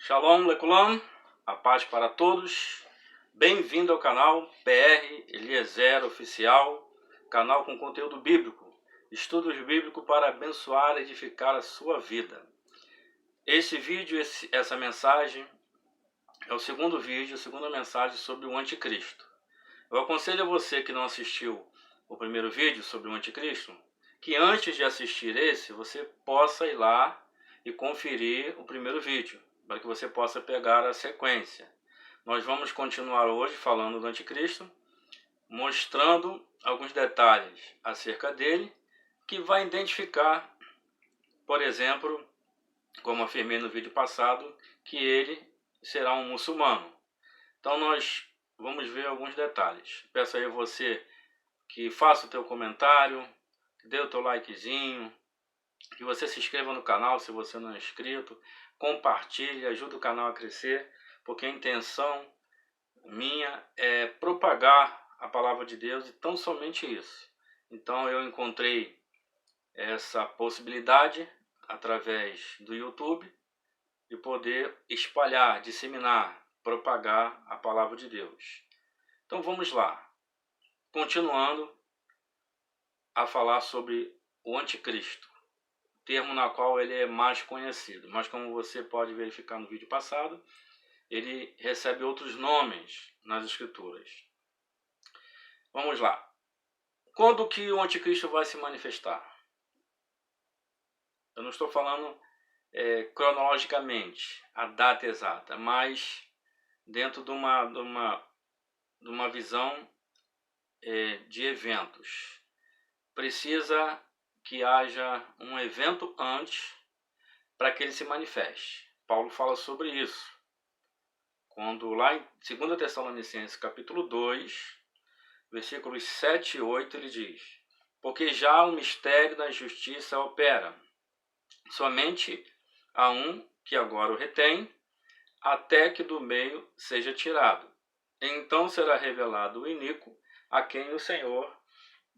Shalom, Leculam, a paz para todos. Bem-vindo ao canal PR Eliezer Oficial, canal com conteúdo bíblico, estudos bíblicos para abençoar e edificar a sua vida. Esse vídeo, essa mensagem, é o segundo vídeo, a segunda mensagem sobre o anticristo. Eu aconselho a você que não assistiu o primeiro vídeo sobre o anticristo, que antes de assistir esse, você possa ir lá e conferir o primeiro vídeo, para que você possa pegar a sequência. Nós vamos continuar hoje falando do anticristo, mostrando alguns detalhes acerca dele, que vai identificar, por exemplo, como afirmei no vídeo passado, que ele será um muçulmano. Então nós vamos ver alguns detalhes. Peço aí a você que faça o teu comentário, dê o teu likezinho, que você se inscreva no canal se você não é inscrito, compartilhe, ajude o canal a crescer, porque a intenção minha é propagar a palavra de Deus e tão somente isso. Então eu encontrei essa possibilidade através do YouTube de poder espalhar, disseminar, propagar a palavra de Deus. Então vamos lá. Continuando a falar sobre o anticristo, termo na qual ele é mais conhecido, mas como você pode verificar no vídeo passado, ele recebe outros nomes nas escrituras. Vamos lá. Quando que o anticristo vai se manifestar? Eu não estou falando cronologicamente a data exata, mas dentro de uma visão de eventos. Precisa que haja um evento antes para que ele se manifeste. Paulo fala sobre isso. Quando lá em 2 Tessalonicenses capítulo 2, versículos 7 e 8, ele diz: porque já o mistério da justiça opera, somente há um que agora o retém, até que do meio seja tirado. Então será revelado o iníquo, a quem o Senhor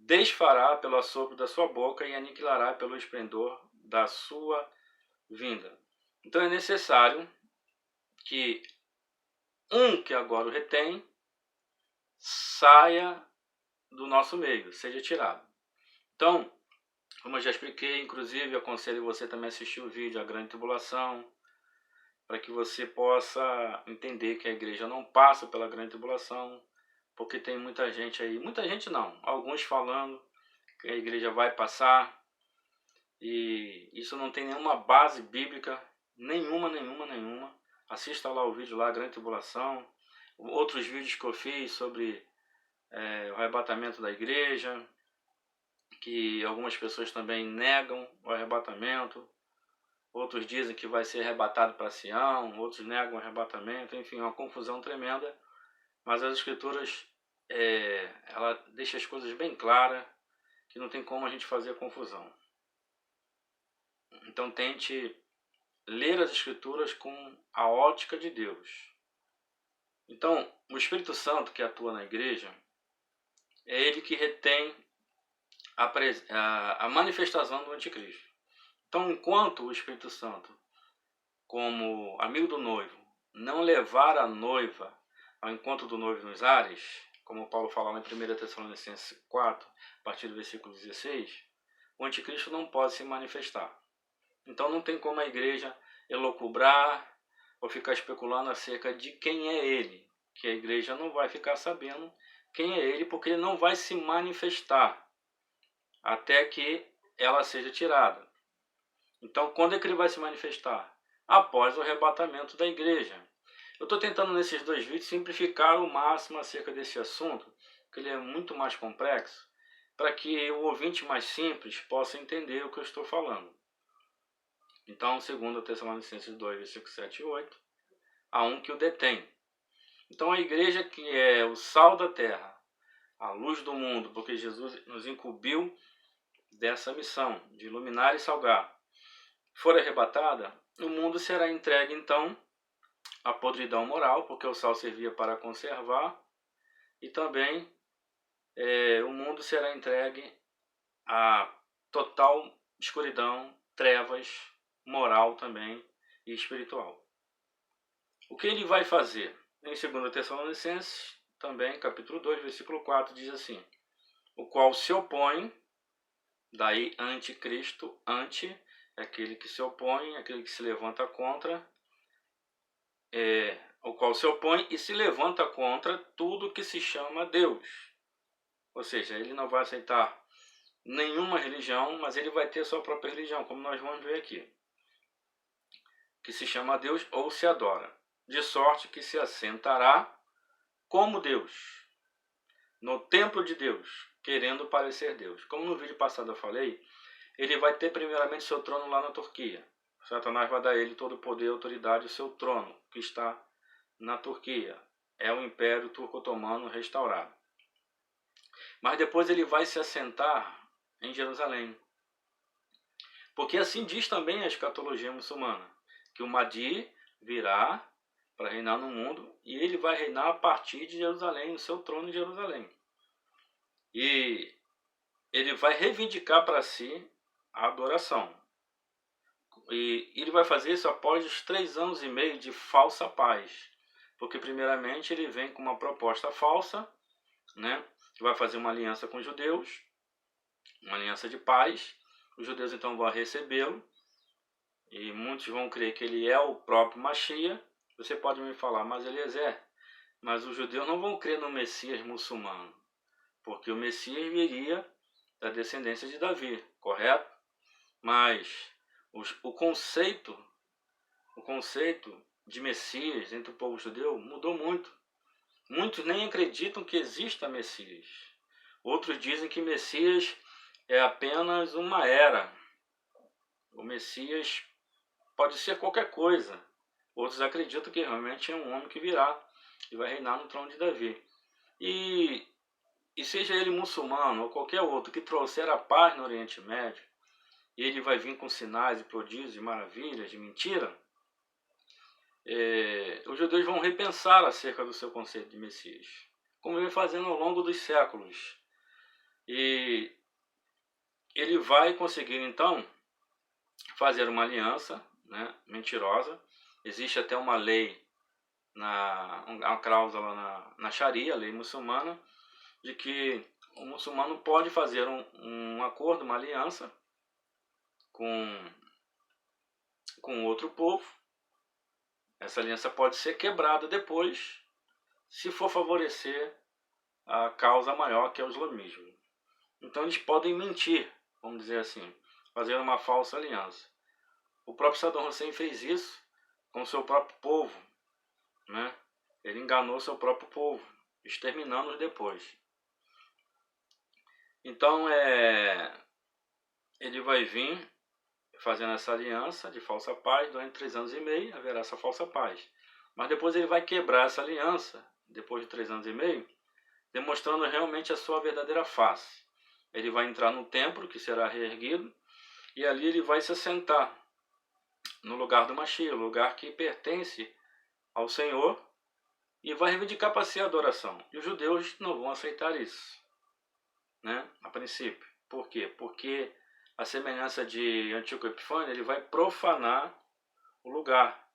desfará pelo assopro da sua boca e aniquilará pelo esplendor da sua vinda. Então é necessário que um que agora o retém saia do nosso meio, seja tirado. Então, como eu já expliquei, inclusive aconselho você também a assistir o vídeo A Grande Tribulação, para que você possa entender que a igreja não passa pela grande tribulação, porque tem muita gente aí, muita gente não, alguns falando que a igreja vai passar, e isso não tem nenhuma base bíblica, nenhuma. Assista lá o vídeo lá, A Grande Tribulação, outros vídeos que eu fiz sobre o arrebatamento da igreja, que algumas pessoas também negam o arrebatamento, outros dizem que vai ser arrebatado para Sião, outros negam o arrebatamento, enfim, uma confusão tremenda, mas as escrituras, ela deixa as coisas bem claras, que não tem como a gente fazer confusão. Então tente ler as escrituras com a ótica de Deus. Então, o Espírito Santo que atua na igreja, é ele que retém a manifestação do anticristo. Então, enquanto o Espírito Santo, como amigo do noivo, não levar a noiva ao encontro do noivo nos ares, como Paulo fala lá em 1 Tessalonicenses 4, a partir do versículo 16, o anticristo não pode se manifestar. Então não tem como a igreja elocubrar ou ficar especulando acerca de quem é ele, que a igreja não vai ficar sabendo quem é ele, porque ele não vai se manifestar até que ela seja tirada. Então, quando é que ele vai se manifestar? Após o arrebatamento da igreja. Eu estou tentando nesses dois vídeos simplificar ao máximo acerca desse assunto, porque ele é muito mais complexo, para que o ouvinte mais simples possa entender o que eu estou falando. Então, segundo Tessalonicenses 2, versículos 7 e 8, há um que o detém. Então, a igreja que é o sal da terra, a luz do mundo, porque Jesus nos incumbiu dessa missão de iluminar e salgar, for arrebatada, o mundo será entregue então à podridão moral, porque o sal servia para conservar, e também o mundo será entregue à total escuridão, trevas, moral também e espiritual. O que ele vai fazer? Em 2 Tessalonicenses, também, capítulo 2, versículo 4, diz assim: o qual se opõe, daí anticristo, anti é aquele que se opõe, aquele que se levanta contra, o qual se opõe e se levanta contra tudo que se chama Deus. Ou seja, ele não vai aceitar nenhuma religião, mas ele vai ter sua própria religião, como nós vamos ver aqui, que se chama Deus ou se adora, de sorte que se assentará como Deus, no templo de Deus, querendo parecer Deus. Como no vídeo passado eu falei, ele vai ter primeiramente seu trono lá na Turquia. Satanás vai dar a ele todo o poder e autoridade, o seu trono, que está na Turquia. É o Império Turco-Otomano restaurado. Mas depois ele vai se assentar em Jerusalém. Porque assim diz também a escatologia muçulmana, que o Mahdi virá para reinar no mundo e ele vai reinar a partir de Jerusalém, no seu trono em Jerusalém. E ele vai reivindicar para si a adoração. E ele vai fazer isso após os 3 anos e meio de falsa paz. Porque primeiramente ele vem com uma proposta falsa, né? Que vai fazer uma aliança com os judeus, uma aliança de paz. Os judeus então vão recebê-lo. E muitos vão crer que ele é o próprio Mashiach. Você pode me falar, mas Eliezer, mas os judeus não vão crer no Messias muçulmano. Porque o Messias viria da descendência de Davi, correto? Mas o conceito de Messias entre o povo judeu mudou muito. Muitos nem acreditam que exista Messias. Outros dizem que Messias é apenas uma era. O Messias pode ser qualquer coisa. Outros acreditam que realmente é um homem que virá e vai reinar no trono de Davi. E seja ele muçulmano ou qualquer outro que trouxer a paz no Oriente Médio, e ele vai vir com sinais e prodígios e maravilhas de mentira, os judeus vão repensar acerca do seu conceito de Messias, como vem fazendo ao longo dos séculos. E ele vai conseguir então fazer uma aliança, né, mentirosa. Existe até uma lei, uma cláusula na Sharia, a lei muçulmana, de que o muçulmano pode fazer um acordo, uma aliança com outro povo. Essa aliança pode ser quebrada depois, se for favorecer a causa maior, que é o islamismo. Então eles podem mentir, vamos dizer assim, fazer uma falsa aliança. O próprio Saddam Hussein fez isso com o seu próprio povo, né? Ele enganou seu próprio povo, exterminando-os depois. Então ele vai vir fazendo essa aliança de falsa paz. Durante 3 anos e meio haverá essa falsa paz. Mas depois ele vai quebrar essa aliança, depois de 3 anos e meio, demonstrando realmente a sua verdadeira face. Ele vai entrar no templo, que será reerguido, e ali ele vai se assentar no lugar do Mashiach, o lugar que pertence ao Senhor, e vai reivindicar para si a adoração. E os judeus não vão aceitar isso, né? A princípio. Por quê? Porque a semelhança de Antíoco Epifânio, ele vai profanar o lugar.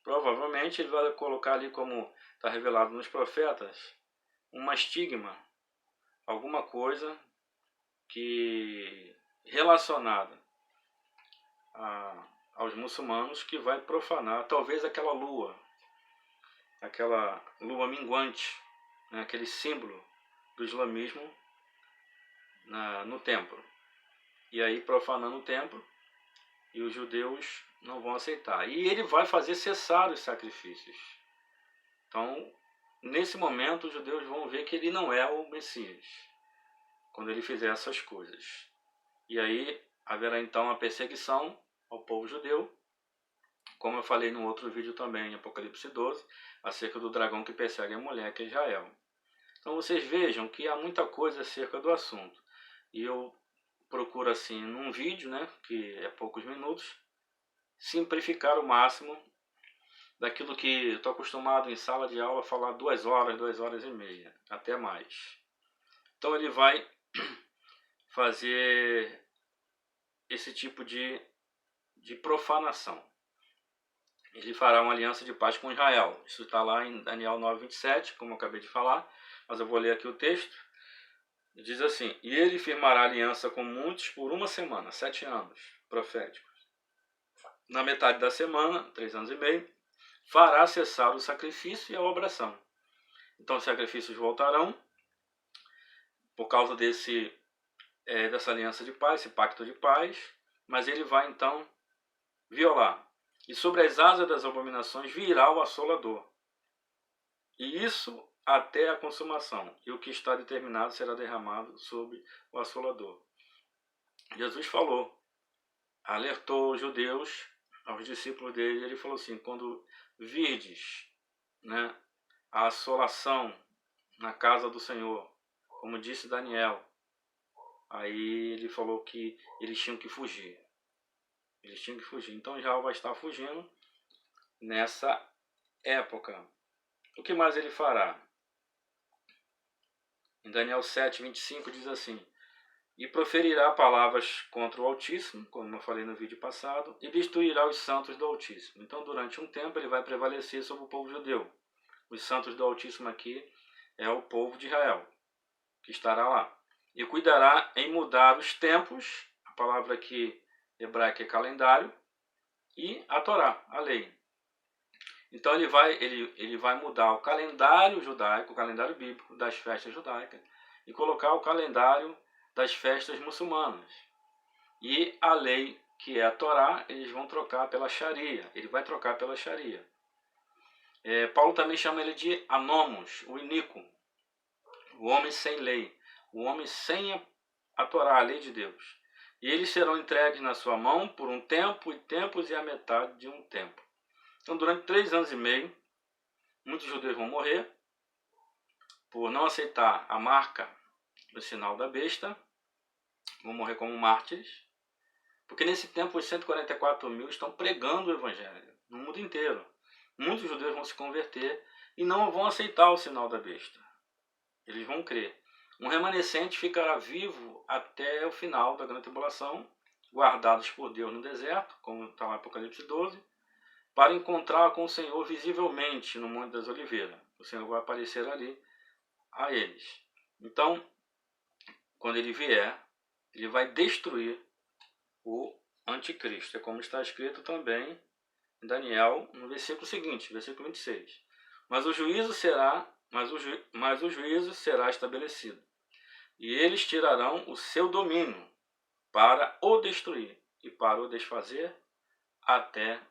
Provavelmente ele vai colocar ali, como está revelado nos profetas, uma estigma, alguma coisa que relacionada aos muçulmanos, que vai profanar talvez aquela lua minguante, né, aquele símbolo do islamismo no templo. E aí profanando o templo, e os judeus não vão aceitar. E ele vai fazer cessar os sacrifícios. Então, nesse momento, os judeus vão ver que ele não é o Messias, quando ele fizer essas coisas. E aí haverá então a perseguição ao povo judeu, como eu falei no outro vídeo também, em Apocalipse 12, acerca do dragão que persegue a mulher, que é Israel. Então vocês vejam que há muita coisa acerca do assunto. E eu procuro, assim, num vídeo, né, que é poucos minutos, simplificar o máximo daquilo que eu estou acostumado em sala de aula a falar 2 horas, 2 horas e meia, até mais. Então ele vai fazer esse tipo de profanação. ele fará uma aliança de paz com Israel. Isso está lá em Daniel 9:27, como eu acabei de falar, mas eu vou ler aqui o texto. Diz assim: e ele firmará aliança com muitos por uma semana, 7 anos proféticos. Na metade da semana, 3 anos e meio, fará cessar o sacrifício e a obração. Então os sacrifícios voltarão por causa dessa aliança de paz, esse pacto de paz, mas ele vai então violar. E sobre as asas das abominações virá o assolador. E isso até a consumação. E o que está determinado será derramado sobre o assolador. Jesus falou, alertou os judeus, aos discípulos dele, ele falou assim, quando virdes, né, a assolação na casa do Senhor, como disse Daniel, aí ele falou que eles tinham que fugir. Eles tinham que fugir. Então Israel vai estar fugindo nessa época. O que mais ele fará? Em Daniel 7:25 diz assim, e proferirá palavras contra o Altíssimo, como eu falei no vídeo passado, e destruirá os santos do Altíssimo. Então, durante um tempo, ele vai prevalecer sobre o povo judeu. Os santos do Altíssimo aqui é o povo de Israel, que estará lá. E cuidará em mudar os tempos, a palavra aqui hebraica é calendário, e a Torá, a lei. Então ele vai mudar o calendário judaico, o calendário bíblico das festas judaicas, e colocar o calendário das festas muçulmanas. E a lei, que é a Torá, eles vão trocar pela Sharia. Ele vai trocar pela Sharia. Paulo também chama ele de anômos, o iníquo, o homem sem lei, o homem sem a Torá, a lei de Deus. E eles serão entregues na sua mão por um tempo, e tempos e a metade de um tempo. Então, durante 3 anos e meio, muitos judeus vão morrer por não aceitar a marca do sinal da besta, vão morrer como mártires, porque nesse tempo os 144 mil estão pregando o evangelho no mundo inteiro. Muitos judeus vão se converter e não vão aceitar o sinal da besta. Eles vão crer. Um remanescente ficará vivo até o final da grande tribulação, guardados por Deus no deserto, como está lá em Apocalipse 12, para encontrar com o Senhor visivelmente no Monte das Oliveiras. O Senhor vai aparecer ali a eles. Então, quando ele vier, ele vai destruir o anticristo. É como está escrito também em Daniel, no versículo seguinte, versículo 26. Mas o juízo será estabelecido, e eles tirarão o seu domínio para o destruir e para o desfazer até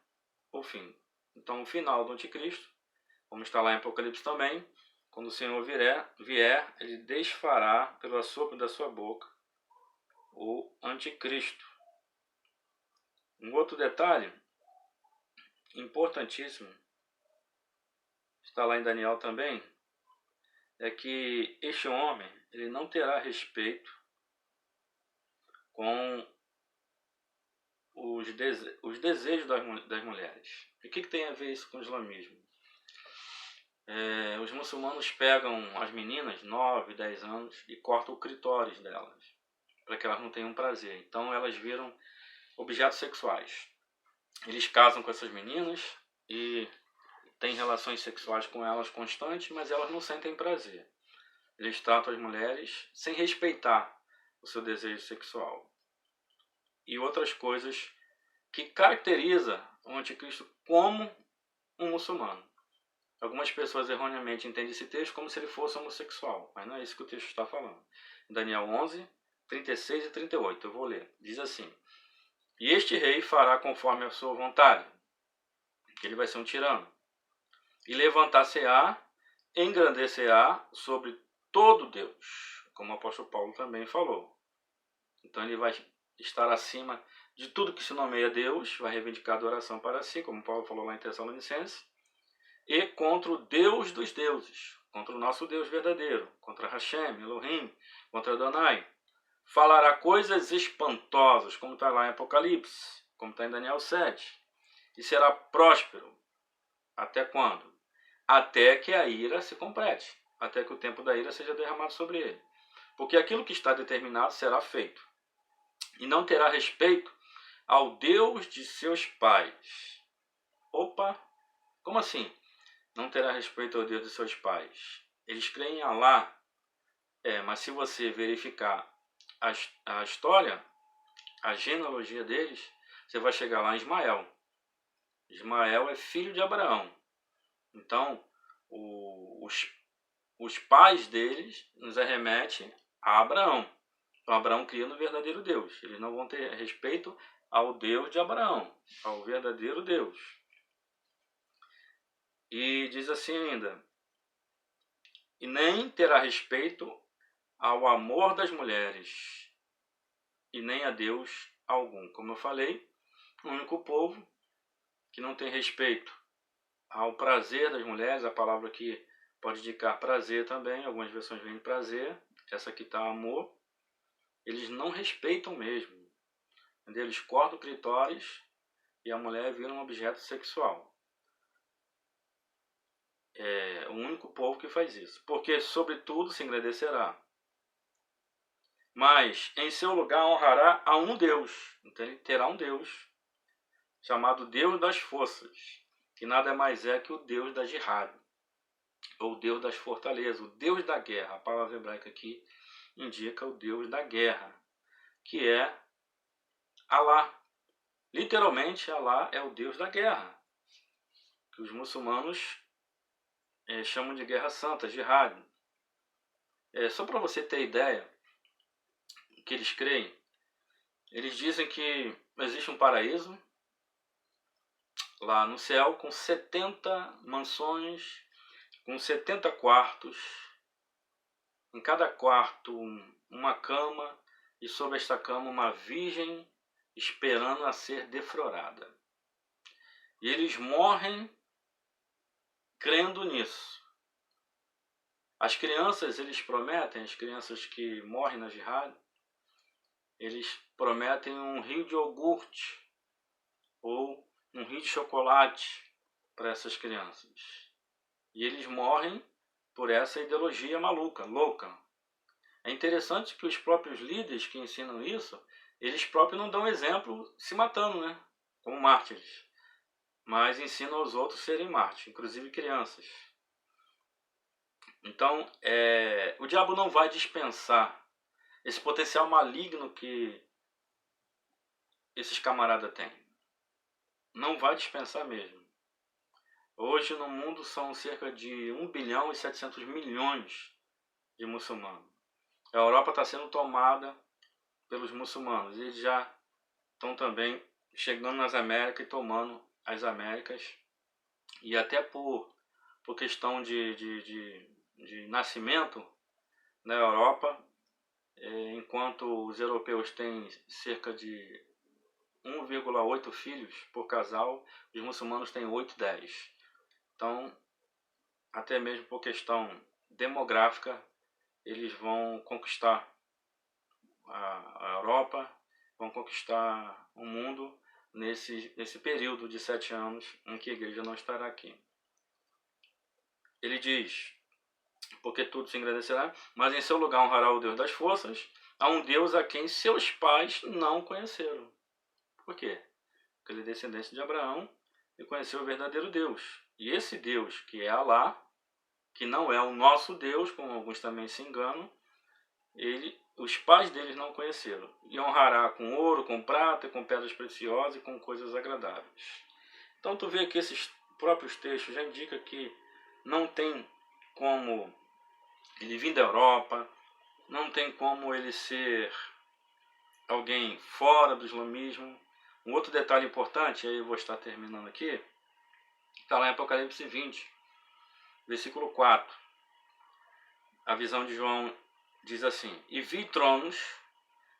o fim. Então, o final do anticristo, como está lá em Apocalipse também, quando o Senhor vier, ele desfará pelo assopro da sua boca o anticristo. Um outro detalhe importantíssimo, está lá em Daniel também, é que este homem ele não terá respeito com os desejos das mulheres. E o que tem a ver isso com o islamismo? Os muçulmanos pegam as meninas, 9, 10 anos, e cortam o clitóris delas, para que elas não tenham prazer. Então elas viram objetos sexuais. Eles casam com essas meninas e têm relações sexuais com elas constantes, mas elas não sentem prazer. Eles tratam as mulheres sem respeitar o seu desejo sexual. E outras coisas que caracteriza o anticristo como um muçulmano. Algumas pessoas erroneamente entendem esse texto como se ele fosse homossexual, mas não é isso que o texto está falando. Daniel 11, 36 e 38, eu vou ler. Diz assim, e este rei fará conforme a sua vontade, que ele vai ser um tirano, e levantar-se-á, engrandecer-á sobre todo Deus, como o apóstolo Paulo também falou. Então ele vai estar acima de tudo que se nomeia Deus, vai reivindicar adoração para si, como Paulo falou lá em Tessalonicenses, e contra o Deus dos deuses, contra o nosso Deus verdadeiro, contra Hashem, Elohim, contra Adonai. Falará coisas espantosas, como está lá em Apocalipse, como está em Daniel 7, e será próspero. Até quando? Até que a ira se complete, até que o tempo da ira seja derramado sobre ele. Porque aquilo que está determinado será feito. E não terá respeito ao Deus de seus pais. Opa, como assim? Não terá respeito ao Deus de seus pais. Eles creem em Alá, mas se você verificar a história, a genealogia deles, você vai chegar lá em Ismael. Ismael é filho de Abraão. Então, os pais deles nos arremete a Abraão. Então, Abraão cria no verdadeiro Deus. Eles não vão ter respeito ao Deus de Abraão, ao verdadeiro Deus. E diz assim ainda: e nem terá respeito ao amor das mulheres, e nem a Deus algum. Como eu falei, o único povo que não tem respeito ao prazer das mulheres, a palavra aqui pode indicar prazer também, algumas versões vêm prazer, essa aqui está amor, eles não respeitam mesmo. Entendeu? Eles cortam o clitóris e a mulher vira um objeto sexual. É o único povo que faz isso. Porque sobre tudo se engrandecerá, mas em seu lugar honrará a um Deus. Então ele terá um Deus, chamado Deus das forças, que nada mais é que o Deus da jihad, ou Deus das fortalezas, o Deus da guerra. A palavra hebraica aqui indica o Deus da guerra, que é Alá. Literalmente, Alá é o Deus da guerra, que os muçulmanos chamam de guerra santa, jihad. Só para você ter ideia do que eles creem, eles dizem que existe um paraíso lá no céu com 70 mansões, com 70 quartos, em cada quarto uma cama, e sobre esta cama uma virgem esperando a ser deflorada. E eles morrem crendo nisso. As crianças, eles prometem, as crianças que morrem na jihad, eles prometem um rio de iogurte ou um rio de chocolate para essas crianças. E eles morrem por essa ideologia maluca, louca. É interessante que os próprios líderes que ensinam isso, eles próprios não dão exemplo se matando, né? Como mártires. Mas ensinam os outros a serem mártires, inclusive crianças. Então, o diabo não vai dispensar esse potencial maligno que esses camaradas têm. Não vai dispensar mesmo. Hoje no mundo são cerca de 1 bilhão e 700 milhões de muçulmanos. A Europa está sendo tomada pelos muçulmanos. Eles já estão também chegando nas Américas e tomando as Américas. E até por questão de nascimento na Europa, enquanto os europeus têm cerca de 1,8 filhos por casal, os muçulmanos têm 8, 10. Então, até mesmo por questão demográfica, eles vão conquistar a Europa, vão conquistar o mundo nesse período de 7 anos em que a igreja não estará aqui. Ele diz: porque tudo se engrandecerá, mas em seu lugar honrará o Deus das forças, a um Deus a quem seus pais não conheceram. Por quê? Porque ele é descendente de Abraão e conheceu o verdadeiro Deus. E esse Deus, que é Alá, que não é o nosso Deus, como alguns também se enganam, os pais deles não conheceram. E honrará com ouro, com prata, com pedras preciosas e com coisas agradáveis. Então tu vê que esses próprios textos já indicam que não tem como ele vir da Europa, não tem como ele ser alguém fora do islamismo. Um outro detalhe importante, aí eu vou estar terminando aqui, está lá em Apocalipse 20, versículo 4. A visão de João diz assim: e vi tronos,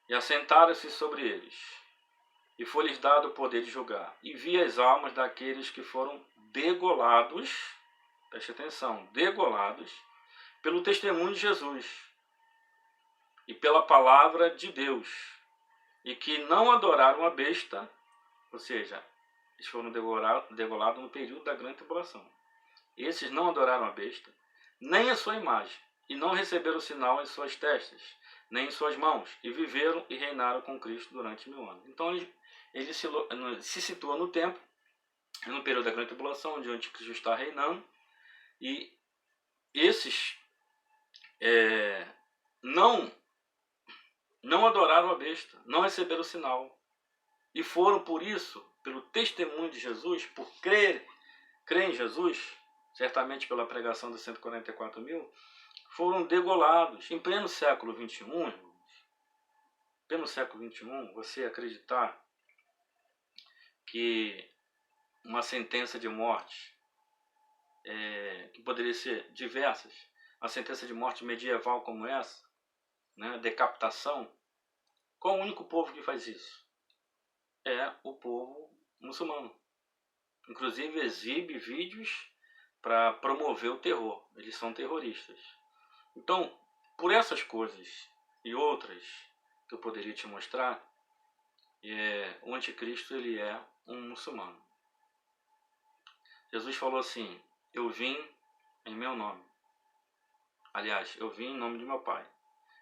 e assentaram-se sobre eles, e foi-lhes dado o poder de julgar. E vi as almas daqueles que foram degolados, preste atenção, degolados, pelo testemunho de Jesus e pela palavra de Deus, e que não adoraram a besta, ou seja, eles foram degolados no período da grande tribulação. Esses não adoraram a besta, nem a sua imagem, e não receberam sinal em suas testas, nem em suas mãos, e viveram e reinaram com Cristo durante 1000 anos. Então ele se situa no tempo, no período da grande tribulação, onde o anticristo está reinando, e esses não adoraram a besta, não receberam o sinal, e foram por isso, pelo testemunho de Jesus, por crer em Jesus, certamente pela pregação dos 144.000, foram degolados. Em pleno século XXI, irmãos, pleno século XXI, você acreditar que uma sentença de morte, que poderia ser diversas, uma sentença de morte medieval como essa, né, decapitação, qual o único povo que faz isso? É o povo muçulmano. Inclusive exibe vídeos para promover o terror. Eles são terroristas. Então, por essas coisas e outras que eu poderia te mostrar, o anticristo ele é um muçulmano. Jesus falou assim: eu vim em meu nome. Aliás, eu vim em nome de meu Pai,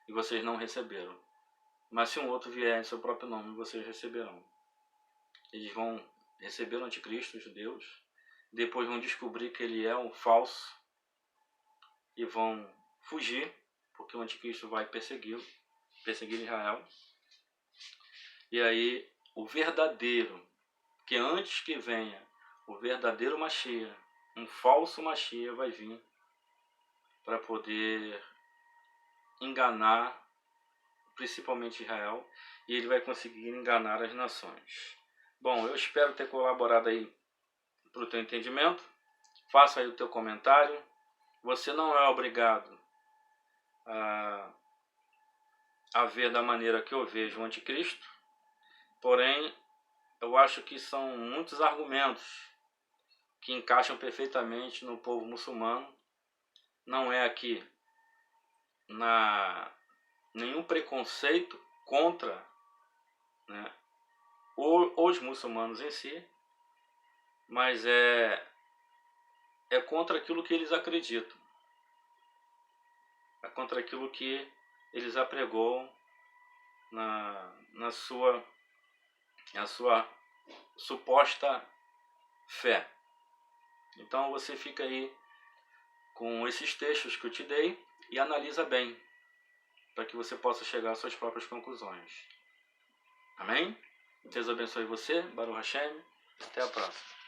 e vocês não receberam. Mas se um outro vier em seu próprio nome, vocês receberão. Eles vão receber o anticristo, os judeus, depois vão descobrir que ele é um falso e vão fugir, porque o anticristo vai perseguir Israel. E aí o verdadeiro, que antes que venha o verdadeiro Mashiach, um falso Mashiach vai vir para poder enganar principalmente Israel, e ele vai conseguir enganar as nações. Bom, eu espero ter colaborado aí para o teu entendimento. Faça aí o teu comentário. Você não é obrigado a ver da maneira que eu vejo o anticristo, porém eu acho que são muitos argumentos que encaixam perfeitamente no povo muçulmano. Não é aqui nenhum preconceito contra, né, os muçulmanos em si, mas é contra aquilo que eles acreditam, é contra aquilo que eles apregoam na sua suposta fé. Então você fica aí com esses textos que eu te dei e analisa bem, para que você possa chegar às suas próprias conclusões. Amém? Deus abençoe você, Baruch Hashem. Até a próxima.